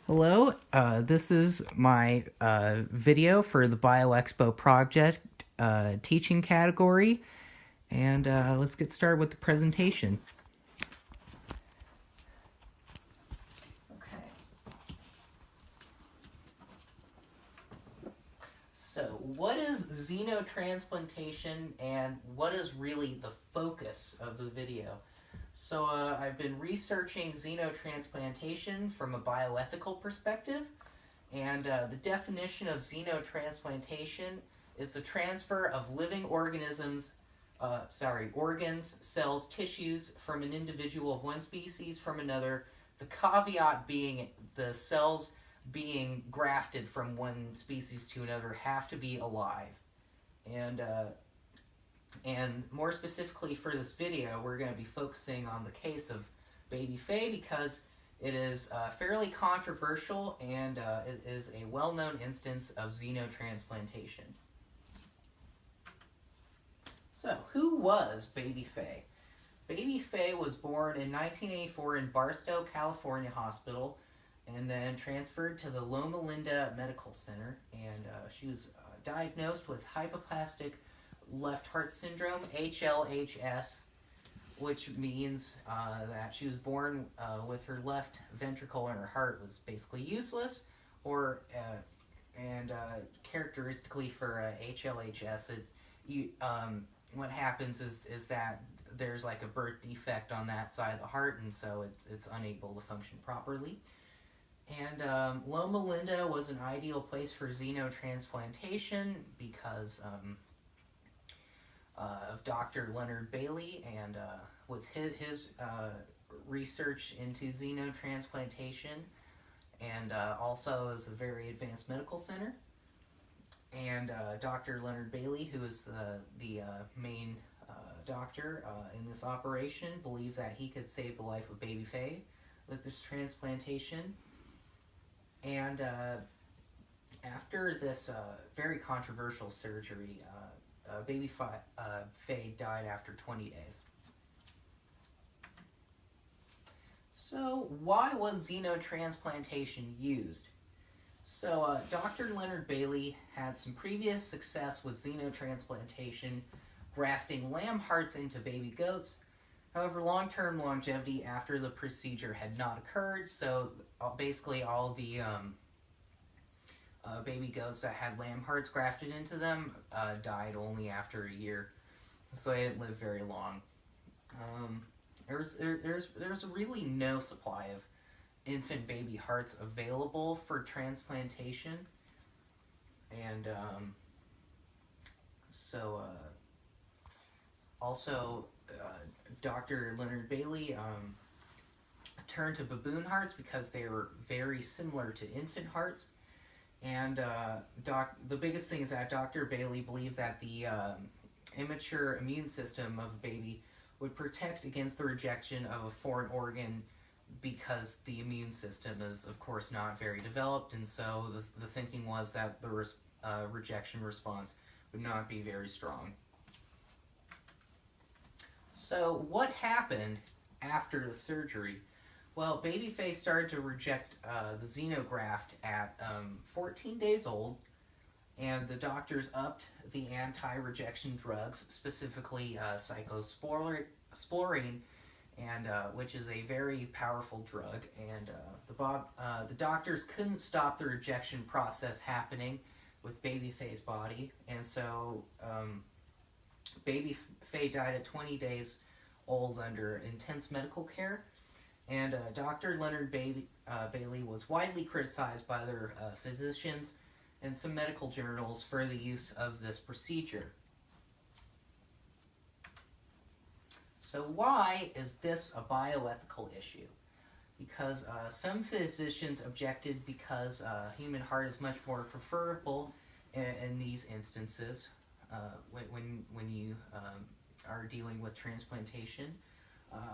Hello, this is my video for the Expo project teaching category, and let's get started with the presentation. Okay. So, what is xenotransplantation, and what is really the focus of the video? So, I've been researching xenotransplantation from a bioethical perspective. And the definition of xenotransplantation is the transfer of living organs, cells, tissues from an individual of one species from another. The caveat being the cells being grafted from one species to another have to be alive. And and more specifically for this video, we're going to be focusing on the case of Baby Fae because it is fairly controversial and it is a well-known instance of xenotransplantation. So, who was Baby Fae? Baby Fae was born in 1984 in Barstow, California hospital and then transferred to the Loma Linda Medical Center. And she was diagnosed with hypoplastic left heart syndrome, HLHS, which means that she was born with her left ventricle and her heart was basically useless, or and characteristically for HLHS, what happens is that there's like a birth defect on that side of the heart, and so it's unable to function properly. And Loma Linda was an ideal place for xenotransplantation because of Dr. Leonard Bailey, and with his research into xenotransplantation, and also is a very advanced medical center. And Dr. Leonard Bailey, who is the main doctor in this operation, believed that he could save the life of Baby Fae with this transplantation. And after this very controversial surgery, Baby Fae died after 20 days. So, why was xenotransplantation used? So, Dr. Leonard Bailey had some previous success with xenotransplantation, grafting lamb hearts into baby goats. However, long-term longevity after the procedure had not occurred, so basically all the baby goats that had lamb hearts grafted into them died only after a year, so they didn't live very long. There's really no supply of infant baby hearts available for transplantation, and so also Dr. Leonard Bailey turned to baboon hearts because they were very similar to infant hearts. And the biggest thing is that Dr. Bailey believed that the immature immune system of a baby would protect against the rejection of a foreign organ because the immune system is, of course, not very developed, and so the thinking was that the rejection response would not be very strong. So, what happened after the surgery? Well, Baby Fae started to reject the xenograft at 14 days old, and the doctors upped the anti-rejection drugs, specifically cyclosporine, and which is a very powerful drug. And the doctors couldn't stop the rejection process happening with Baby Fae's body, and so Baby Fae died at 20 days old under intense medical care. And Dr. Leonard Bailey was widely criticized by other physicians and some medical journals for the use of this procedure. So why is this a bioethical issue? Because some physicians objected because human heart is much more preferable in these instances when you are dealing with transplantation.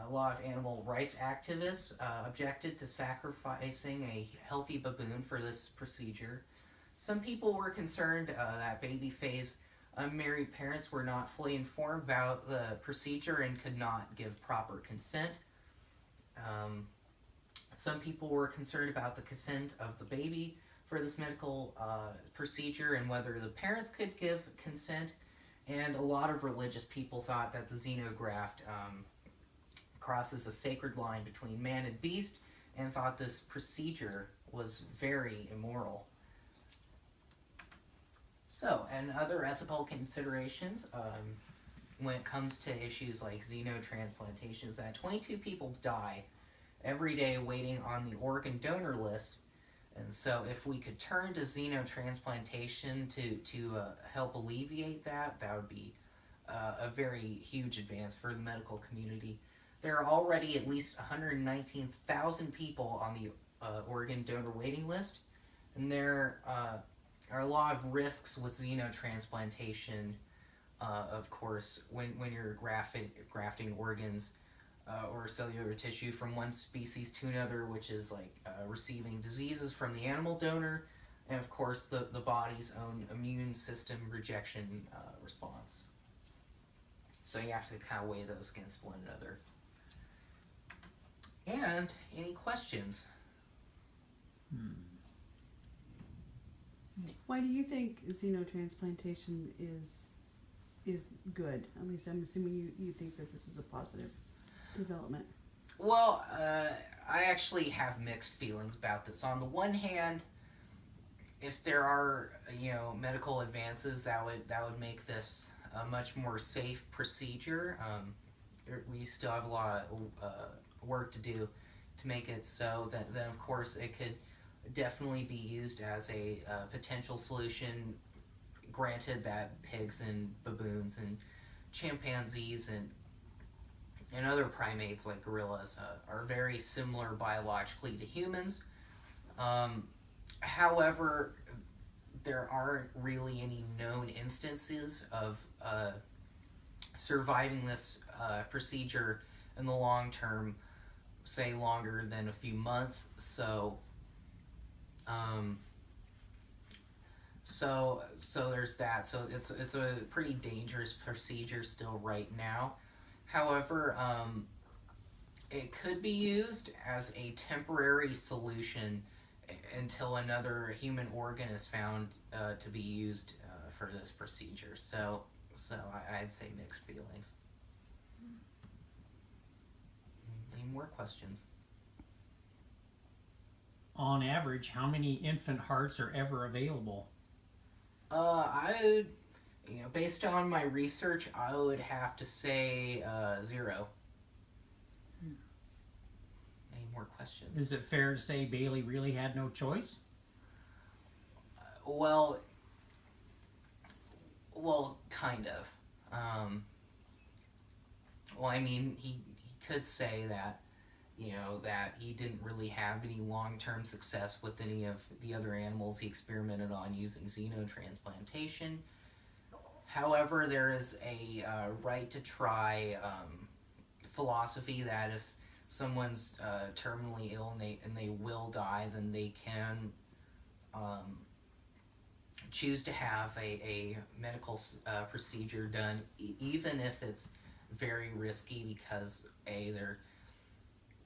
A lot of animal rights activists objected to sacrificing a healthy baboon for this procedure. Some people were concerned that Baby Fae's unmarried parents were not fully informed about the procedure and could not give proper consent. Some people were concerned about the consent of the baby for this medical procedure and whether the parents could give consent. And a lot of religious people thought that the xenograft crosses a sacred line between man and beast, and thought this procedure was very immoral. So, and other ethical considerations when it comes to issues like xenotransplantation is that 22 people die every day waiting on the organ donor list. And so if we could turn to xenotransplantation to help alleviate that, that would be a very huge advance for the medical community. There are already at least 119,000 people on the organ donor waiting list, and there are a lot of risks with xenotransplantation. Of course, when you're grafting organs or cellular tissue from one species to another, which is like receiving diseases from the animal donor, and of course the body's own immune system rejection response. So you have to kind of weigh those against one another. And any questions? Why do you think xenotransplantation is good? At least I'm assuming you think that this is a positive development. Well, I actually have mixed feelings about this. On the one hand, if there are medical advances that would make this a much more safe procedure, we still have a lot of work to do to make it so that then of course it could definitely be used as a potential solution, granted that pigs and baboons and chimpanzees and other primates like gorillas are very similar biologically to humans. However, there aren't really any known instances of surviving this procedure in the long term, say longer than a few months. So there's that. So it's a pretty dangerous procedure still right now. However, it could be used as a temporary solution until another human organ is found to be used for this procedure. So I'd say mixed feelings. Any more questions? On average, how many infant hearts are ever available? I would, based on my research, I would have to say 0. Any more questions? Is it fair to say Bailey really had no choice? Well, kind of. Well, I mean, he could say that, that he didn't really have any long-term success with any of the other animals he experimented on using xenotransplantation. However, there is a right to try philosophy that if someone's terminally ill and they will die, then they can choose to have a medical procedure done, even if it's very risky, because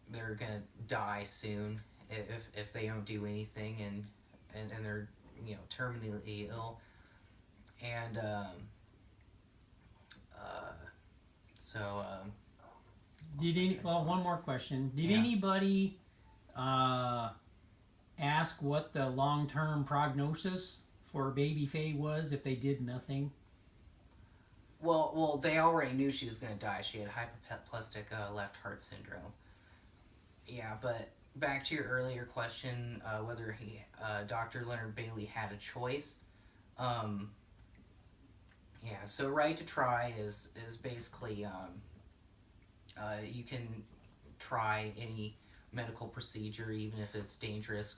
they're gonna die soon if they don't do anything and they're terminally ill. And one more question. Did Yeah. anybody ask what the long-term prognosis for Baby Fae was if they did nothing? Well, they already knew she was going to die. She had hypoplastic left heart syndrome. Yeah, but back to your earlier question, whether Dr. Leonard Bailey had a choice. Yeah, so right to try is basically you can try any medical procedure, even if it's dangerous,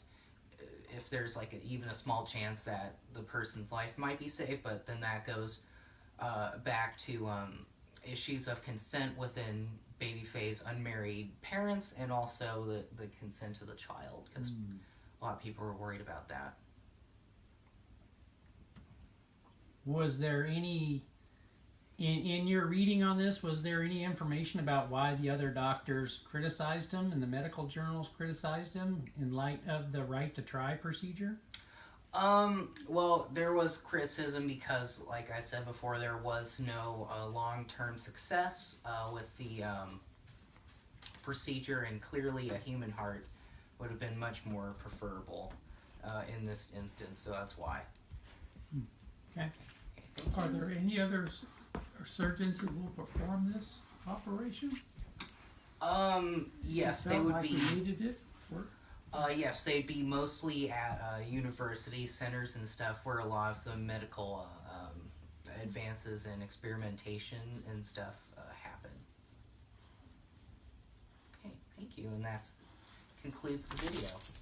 if there's even a small chance that the person's life might be safe. But then that goes back to issues of consent within Baby Fae's unmarried parents, and also the consent of the child, because a lot of people were worried about that. Was there any In your reading on this, was there any information about why the other doctors criticized him and the medical journals criticized him in light of the right to try procedure? Well, there was criticism because, like I said before, there was no long-term success with the procedure, and clearly a human heart would have been much more preferable in this instance, so that's why. Okay. Are there any other surgeons who will perform this operation? Yes, It they felt would like be. we needed it for Yes, they'd be mostly at university centers and stuff where a lot of the medical advances and experimentation and stuff happen. Okay, thank you, and that concludes the video.